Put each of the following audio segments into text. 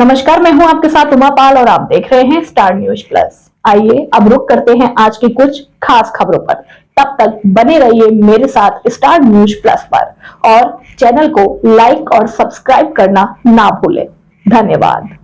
नमस्कार, मैं हूं आपके साथ उमा पाल और आप देख रहे हैं स्टार न्यूज प्लस। आइए अब रुक करते हैं आज की कुछ खास खबरों पर। तब तक बने रहिए मेरे साथ स्टार न्यूज प्लस पर और चैनल को लाइक और सब्सक्राइब करना ना भूलें। धन्यवाद।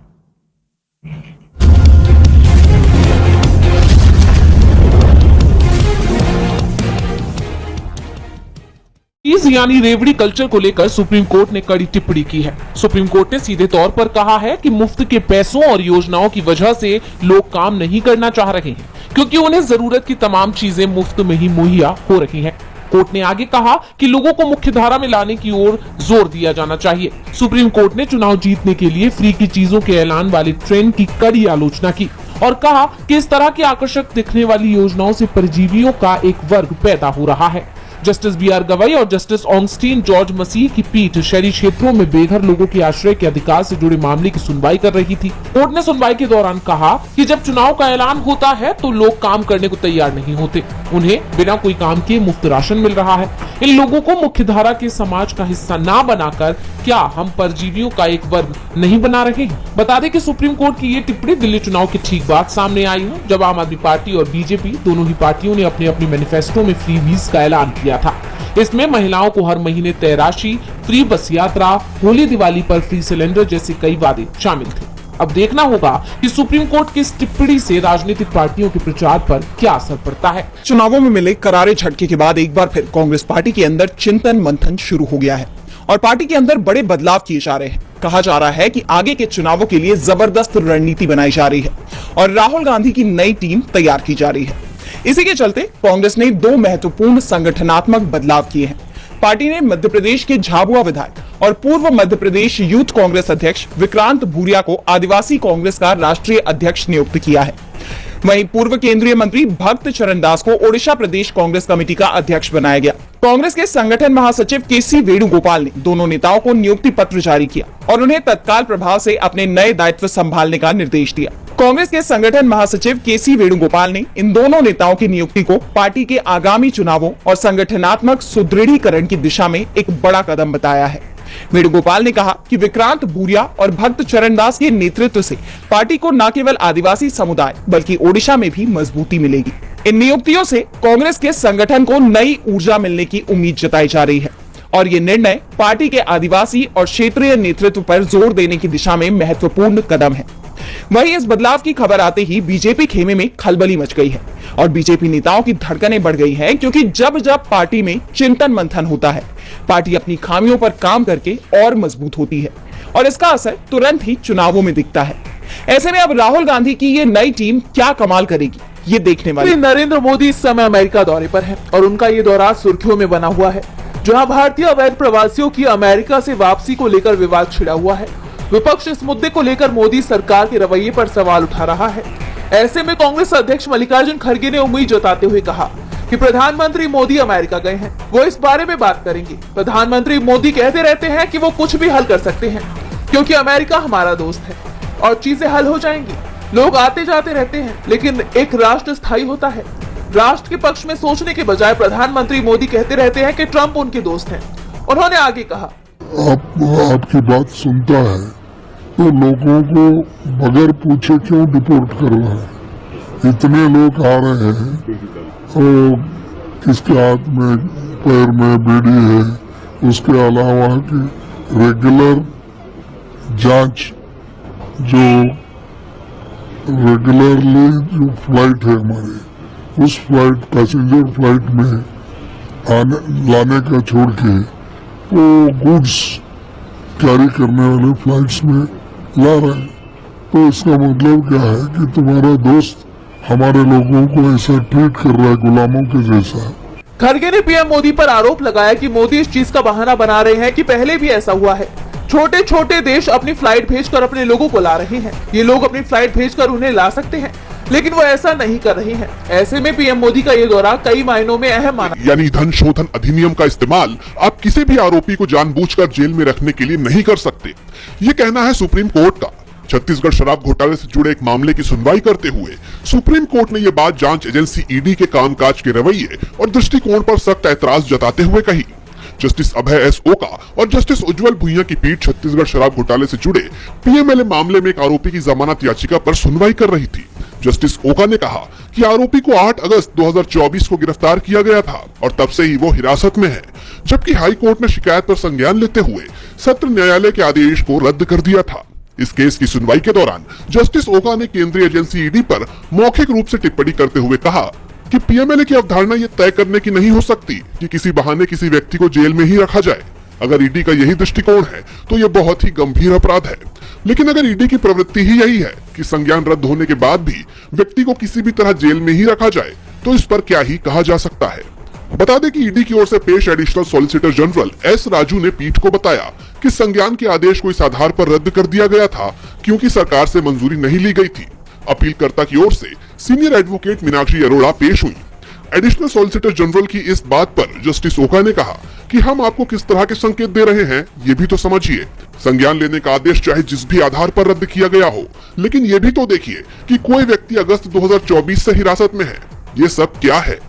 यानी रेवड़ी कल्चर को लेकर सुप्रीम कोर्ट ने कड़ी टिप्पणी की है। सुप्रीम कोर्ट ने सीधे तौर पर कहा है कि मुफ्त के पैसों और योजनाओं की वजह से लोग काम नहीं करना चाह रहे हैं, क्योंकि उन्हें जरूरत की तमाम चीजें मुफ्त में ही मुहैया हो रही हैं। कोर्ट ने आगे कहा कि लोगों को मुख्यधारा में लाने की ओर जोर दिया जाना चाहिए। सुप्रीम कोर्ट ने चुनाव जीतने के लिए फ्री की चीजों के ऐलान वाले ट्रेंड की कड़ी आलोचना की और कहा कि इस तरह की आकर्षक दिखने वाली योजनाओं से परजीवियों का एक वर्ग पैदा हो रहा है। Justice B R. गवाई और जस्टिस ऑगस्टीन जॉर्ज मसीह की पीठ शहरी क्षेत्रों में बेघर लोगों के आश्रय के अधिकार से जुड़े मामले की सुनवाई कर रही थी। कोर्ट ने सुनवाई के दौरान कहा कि जब चुनाव का ऐलान होता है तो लोग काम करने को तैयार नहीं होते, उन्हें बिना कोई काम किए मुफ्त राशन मिल रहा है। इन लोगों को मुख्यधारा के समाज का हिस्सा ना बनाकर क्या हम परजीवियों का एक वर्ग नहीं बना रहे हैं? बता दें कि सुप्रीम कोर्ट की ये टिप्पणी दिल्ली चुनाव के ठीक बाद सामने आई है, जब आम आदमी पार्टी और बीजेपी दोनों ही पार्टियों ने अपने अपने मैनिफेस्टो में फ्री वीज का ऐलान किया था। इसमें महिलाओं को हर महीने तय राशि, फ्री बस यात्रा, होली दिवाली पर फ्री सिलेंडर जैसे कई वादे शामिल थे। अब देखना होगा कि सुप्रीम कोर्ट की इस टिप्पणी से राजनीतिक पार्टियों के प्रचार पर क्या असर पड़ता है। चुनावों में मिले करारे झटके के बाद एक बार फिर कांग्रेस पार्टी के अंदर चिंतन मंथन शुरू हो गया है और पार्टी के अंदर बड़े बदलाव किए जा रहे हैं। कहा जा रहा है कि आगे के चुनावों के लिए जबरदस्त रणनीति बनाई जा रही है और राहुल गांधी की नई टीम तैयार की जा रही है। इसी के चलते कांग्रेस ने दो महत्वपूर्ण संगठनात्मक बदलाव किए हैं। पार्टी ने मध्य प्रदेश के झाबुआ विधायक और पूर्व मध्य प्रदेश यूथ कांग्रेस अध्यक्ष विक्रांत भूरिया को आदिवासी कांग्रेस का राष्ट्रीय अध्यक्ष नियुक्त किया है। वहीं पूर्व केंद्रीय मंत्री भक्त चरण दास को ओडिशा प्रदेश कांग्रेस कमेटी का अध्यक्ष बनाया गया। कांग्रेस के संगठन महासचिव के.सी. वेणुगोपाल ने दोनों नेताओं को नियुक्ति पत्र जारी किया और उन्हें तत्काल प्रभाव से अपने नए दायित्व संभालने का निर्देश दिया। कांग्रेस के संगठन महासचिव के.सी. वेणुगोपाल ने इन दोनों नेताओं की नियुक्ति को पार्टी के आगामी चुनावों और संगठनात्मक सुदृढ़ीकरण की दिशा में एक बड़ा कदम बताया है। वेणुगोपाल ने कहा कि विक्रांत भूरिया और भक्त चरण दास के नेतृत्व से पार्टी को न केवल आदिवासी समुदाय बल्कि ओडिशा में भी मजबूती मिलेगी। इन नियुक्तियों से कांग्रेस के संगठन को नई ऊर्जा मिलने की उम्मीद जताई जा रही है और ये निर्णय पार्टी के आदिवासी और क्षेत्रीय नेतृत्व पर जोर देने की दिशा में महत्वपूर्ण कदम है। वहीं इस बदलाव की खबर आते ही बीजेपी खेमे में खलबली मच गई है और बीजेपी नेताओं की धड़कनें बढ़ गई हैं, क्योंकि जब जब पार्टी में चिंतन मंथन होता है, पार्टी अपनी खामियों पर काम करके और मजबूत होती है और इसका असर तुरंत ही चुनावों में दिखता है। ऐसे में अब राहुल गांधी की ये नई टीम क्या कमाल करेगी, ये देखने वाले। नरेंद्र मोदी इस समय अमेरिका दौरे पर है और उनका ये दौरा सुर्खियों में बना हुआ है, जहां भारतीय अवैध प्रवासियों की अमेरिका से वापसी को लेकर विवाद छिड़ा हुआ है। विपक्ष इस मुद्दे को लेकर मोदी सरकार के रवैये पर सवाल उठा रहा है। ऐसे में कांग्रेस अध्यक्ष मल्लिकार्जुन खड़गे ने उम्मीद जताते हुए कहा कि प्रधानमंत्री मोदी अमेरिका गए हैं, वो इस बारे में बात करेंगे। प्रधानमंत्री मोदी कहते रहते हैं कि वो कुछ भी हल कर सकते हैं, क्योंकि अमेरिका हमारा दोस्त है और चीजें हल हो जाएंगी। लोग आते जाते रहते हैं, लेकिन एक राष्ट्र स्थायी होता है। राष्ट्र के पक्ष में सोचने के बजाय प्रधानमंत्री मोदी कहते रहते हैं कि ट्रंप उनके दोस्त हैं। उन्होंने आगे कहा, आपकी बात सुनता है तो लोगों को बगैर पूछे क्यों डिपोर्ट कर रहा है? इतने लोग आ रहे हैं और किसके हाथ में पैर में बीड़ी है, उसके अलावा कि रेगुलर जांच, जो रेगुलरली जो फ्लाइट है हमारी, उस फ्लाइट पैसेंजर फ्लाइट में लाने का छोड़ के वो गुड्स कैरी करने वाले फ्लाइट्स में ला रहे हैं। तो इसका मतलब क्या है कि तुम्हारा दोस्त हमारे लोगों को ऐसा ट्रीट कर रहा है गुलामों के जैसा। खड़गे ने पीएम मोदी पर आरोप लगाया कि मोदी इस चीज का बहाना बना रहे हैं कि पहले भी ऐसा हुआ है। छोटे छोटे देश अपनी फ्लाइट भेजकर अपने लोगों को ला रहे हैं। ये लोग अपनी फ्लाइट भेजकर उन्हें ला सकते हैं, लेकिन वो ऐसा नहीं कर रहे हैं। ऐसे में पीएम मोदी का ये दौरा कई मायनों में अहम माना। यानी धन शोधन अधिनियम का इस्तेमाल आप किसी भी आरोपी को जानबूझकर जेल में रखने के लिए नहीं कर सकते, ये कहना है सुप्रीम कोर्ट का। छत्तीसगढ़ शराब घोटाले से जुड़े एक मामले की सुनवाई करते हुए सुप्रीम कोर्ट ने यह बात जांच एजेंसी ईडी के कामकाज के रवैये और दृष्टिकोण पर सख्त ऐतराज जताते हुए कही। जस्टिस अभय एस ओका और जस्टिस उज्जवल भुइयां की पीठ छत्तीसगढ़ शराब घोटाले से जुड़े पीएमएलए मामले में एक आरोपी की जमानत याचिका पर सुनवाई कर रही थी। जस्टिस ओका ने कहा कि आरोपी को 8 अगस्त 2024 को गिरफ्तार किया गया था और तब से ही वो हिरासत में है, जबकि हाई कोर्ट ने शिकायत पर संज्ञान लेते हुए सत्र न्यायालय के आदेश को रद्द कर दिया था। इस केस की सुनवाई के दौरान जस्टिस ओका ने केंद्रीय एजेंसी ईडी पर मौखिक रूप से टिप्पणी करते हुए कहा कि पीएमएलए की अवधारणा ये तय करने की नहीं हो सकती कि किसी बहाने किसी व्यक्ति को जेल में ही रखा जाए। अगर ईडी का यही दृष्टिकोण है तो ये बहुत ही गंभीर अपराध है, लेकिन अगर ईडी की प्रवृत्ति ही यही है कि संज्ञान रद्द होने के बाद भी व्यक्ति को किसी भी तरह जेल में ही रखा जाए, तो इस पर क्या ही कहा जा सकता है। बता दें कि ईडी की ओर से पेश additional solicitor general S Raju ने पीठ को बताया कि संज्ञान के आदेश को इस आधार पर रद्द कर दिया गया था क्योंकि सरकार से मंजूरी नहीं ली गई थी। अपीलकर्ता की ओर से सीनियर एडवोकेट मीनाक्षी अरोड़ा पेश हुई। एडिशनल सॉलिसिटर जनरल की इस बात पर जस्टिस ओका ने कहा कि हम आपको किस तरह के संकेत दे रहे हैं ये भी तो समझिए। संज्ञान लेने का आदेश चाहे जिस भी आधार पर रद्द किया गया हो, लेकिन ये भी तो देखिए कि कोई व्यक्ति अगस्त 2024 से हिरासत में है। ये सब क्या है?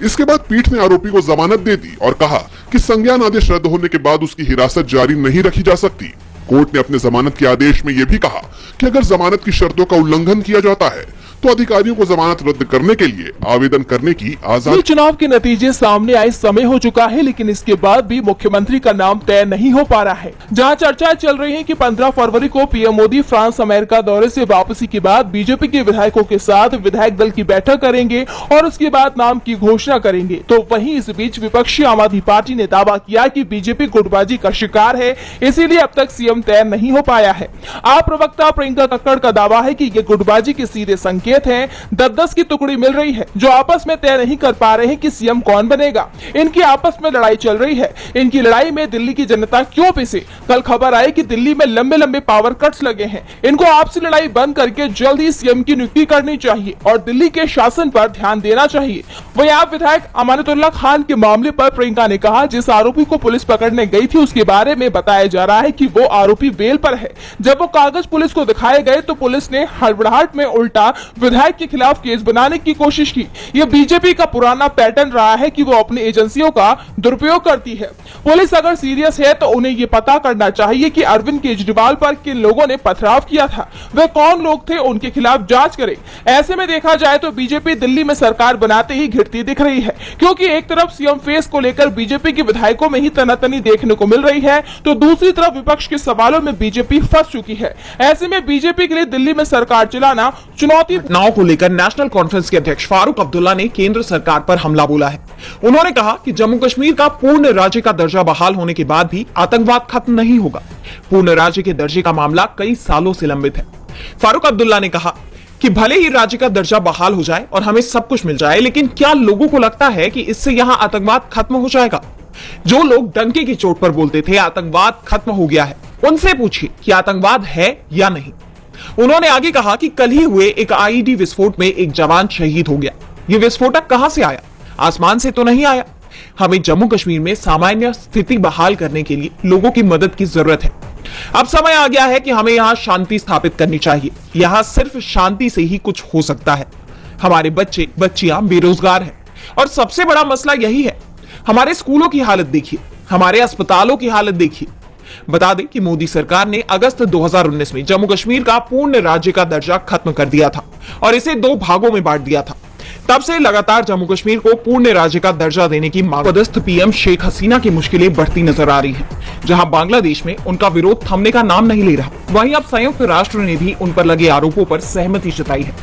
इसके बाद पीठ ने आरोपी को जमानत दे दी और कहा कि संज्ञान आदेश रद्द होने के बाद उसकी हिरासत जारी नहीं रखी जा सकती। कोर्ट ने अपने जमानत के आदेश में यह भी कहा कि अगर जमानत की शर्तों का उल्लंघन किया जाता है तो अधिकारियों को जमानत रद्द करने के लिए आवेदन करने की आजादी। चुनाव के नतीजे सामने आए समय हो चुका है, लेकिन इसके बाद भी मुख्यमंत्री का नाम तय नहीं हो पा रहा है। जहां चर्चा चल रही है कि 15 फरवरी को पीएम मोदी फ्रांस अमेरिका दौरे से वापसी के बाद बीजेपी के विधायकों के साथ विधायक दल की बैठक करेंगे और उसके बाद नाम की घोषणा करेंगे, तो वहीं इस बीच विपक्षी आम आदमी पार्टी ने दावा किया कि बीजेपी गुटबाजी का शिकार है, इसीलिए अब तक सीएम तय नहीं हो पाया है। आप प्रवक्ता प्रियंका कक्कड़ का दावा है कि ये गुटबाजी के सीधे संकेत हैं। 10-10 की टुकड़ी मिल रही है जो आपस में तय नहीं कर पा रहे हैं कि सीएम कौन बनेगा। इनकी आपस में लड़ाई चल रही है। इनकी लड़ाई में दिल्ली की जनता क्यों पिसे? कल खबर आई कि दिल्ली में लंबे लंबे पावर कट्स लगे हैं। इनको आपसी लड़ाई बंद करके जल्द ही सीएम की नियुक्ति करनी चाहिए और दिल्ली के शासन पर ध्यान देना चाहिए। वहीं आप विधायक अमानतुल्लाह खान के मामले पर प्रियंका ने कहा, जिस आरोपी को पुलिस पकड़ने गई थी उसके बारे में बताया जा रहा है कि वो आरोपी बेल पर है। जब वो कागज पुलिस को दिखाए गए तो पुलिस ने हड़बड़ाहट में उल्टा विधायक के खिलाफ केस बनाने की कोशिश की। यह बीजेपी का पुराना पैटर्न रहा है कि वो अपनी एजेंसियों का दुरुपयोग करती है। पुलिस अगर सीरियस है तो उन्हें ये पता करना चाहिए कि अरविंद केजरीवाल पर किन लोगों ने पथराव किया था, वे कौन लोग थे, उनके खिलाफ जांच करे। ऐसे में देखा जाए तो बीजेपी दिल्ली में सरकार बनाते ही घिरती दिख रही है, क्योंकि एक तरफ सीएम फेस को लेकर बीजेपी के विधायकों में ही तनातनी देखने को मिल रही है, तो दूसरी तरफ विपक्ष के सवालों में बीजेपी फंस चुकी है। ऐसे में बीजेपी के लिए दिल्ली में सरकार चलाना चुनौती। घटनाओं को लेकर नेशनल कॉन्फ्रेंस के अध्यक्ष फारूक अब्दुल्ला ने केंद्र सरकार पर हमला बोला है। उन्होंने कहा कि जम्मू कश्मीर का पूर्ण राज्य का दर्जा बहाल होने के बाद भी आतंकवाद खत्म नहीं होगा। पूर्ण राज्य के दर्जे का मामला कई सालों से लंबित है। फारूक अब्दुल्ला ने कहा कि भले ही राज्य का दर्जा बहाल हो जाए और हमें सब कुछ मिल जाए, लेकिन क्या लोगों को लगता है कि इससे यहां आतंकवाद खत्म हो जाएगा? जो लोग डंके की चोट पर बोलते थे आतंकवाद खत्म हो गया है, उनसे पूछिए कि आतंकवाद है या नहीं। उन्होंने आगे कहा कि कल ही हुए एक आईईडी विस्फोट में एक जवान शहीद हो गया। यह विस्फोटक कहां से आया? आसमान से तो नहीं आया। हमें जम्मू कश्मीर में सामान्य स्थिति बहाल करने के लिए लोगों की मदद की जरूरत है। अब समय आ गया है कि हमें यहां शांति स्थापित करनी चाहिए। यहां सिर्फ शांति से ही कुछ हो सकता है। हमारे बच्चे बच्चियां बेरोजगार हैं और सबसे बड़ा मसला यही है। हमारे स्कूलों की हालत देखिए, हमारे अस्पतालों की हालत देखिए। बता दें कि मोदी सरकार ने अगस्त 2019 में जम्मू कश्मीर का पूर्ण राज्य का दर्जा खत्म कर दिया था और इसे 2 भागों में बांट दिया था। तब से लगातार जम्मू कश्मीर को पूर्ण राज्य का दर्जा देने की मांग पदस्थ पीएम शेख हसीना की मुश्किलें बढ़ती नजर आ रही हैं, जहां बांग्लादेश में उनका विरोध थमने का नाम नहीं ले रहा। वहीं अब संयुक्त राष्ट्र ने भी उन पर लगे आरोपों पर सहमति जताई है।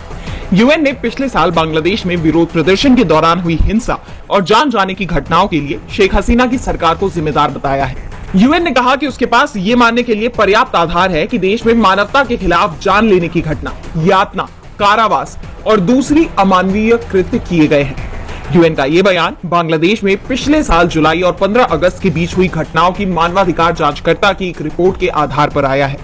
यूएन ने पिछले साल बांग्लादेश में विरोध प्रदर्शन के दौरान हुई हिंसा और जान जाने की घटनाओं के लिए शेख हसीना की सरकार को जिम्मेदार बताया है। यूएन ने कहा कि उसके पास ये मानने के लिए पर्याप्त आधार है कि देश में मानवता के खिलाफ जान लेने की घटना, यातना, कारावास और दूसरी अमानवीय कृत्य किए गए हैं। यूएन का ये बयान बांग्लादेश में पिछले साल जुलाई और 15 अगस्त के बीच हुई घटनाओं की मानवाधिकार जांचकर्ता की एक रिपोर्ट के आधार पर आया है।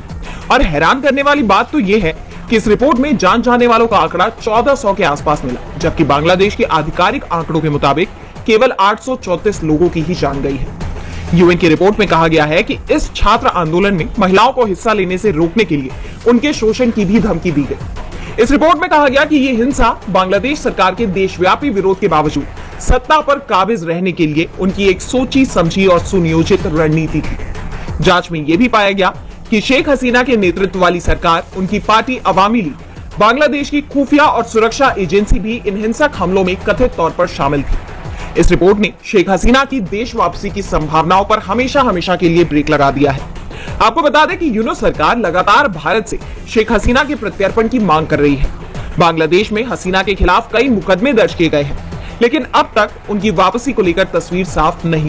और हैरान करने वाली बात तो ये है कि इस रिपोर्ट में जान जाने वालों का आंकड़ा 1400 के आसपास मिला, जबकि बांग्लादेश के आधिकारिक आंकड़ों के मुताबिक केवल 834 लोगों की ही जान गई है। यूएन की रिपोर्ट में कहा गया है कि इस छात्र आंदोलन में महिलाओं को हिस्सा लेने से रोकने के लिए उनके शोषण की भी धमकी दी गई। इस रिपोर्ट में कहा गया कि ये हिंसा बांग्लादेश सरकार के देशव्यापी विरोध के बावजूद सत्ता पर काबिज रहने के लिए उनकी एक सोची समझी और सुनियोजित रणनीति थी। जांच में यह भी पाया गया कि शेख हसीना के नेतृत्व वाली सरकार, उनकी पार्टी अवामी लीग, बांग्लादेश की खुफिया और सुरक्षा एजेंसी भी इन हिंसक हमलों में कथित तौर पर शामिल थी। इस रिपोर्ट ने शेख हसीना की देश वापसी की संभावनाओं पर हमेशा के लिए ब्रेक लगा दिया है। आपको बता दें कि यूनूस सरकार लगातार भारत से शेख हसीना के प्रत्यर्पण की मांग कर रही है। बांग्लादेश में हसीना के खिलाफ कई मुकदमे दर्ज किए गए हैं, लेकिन अब तक उनकी वापसी को लेकर तस्वीर साफ नहीं।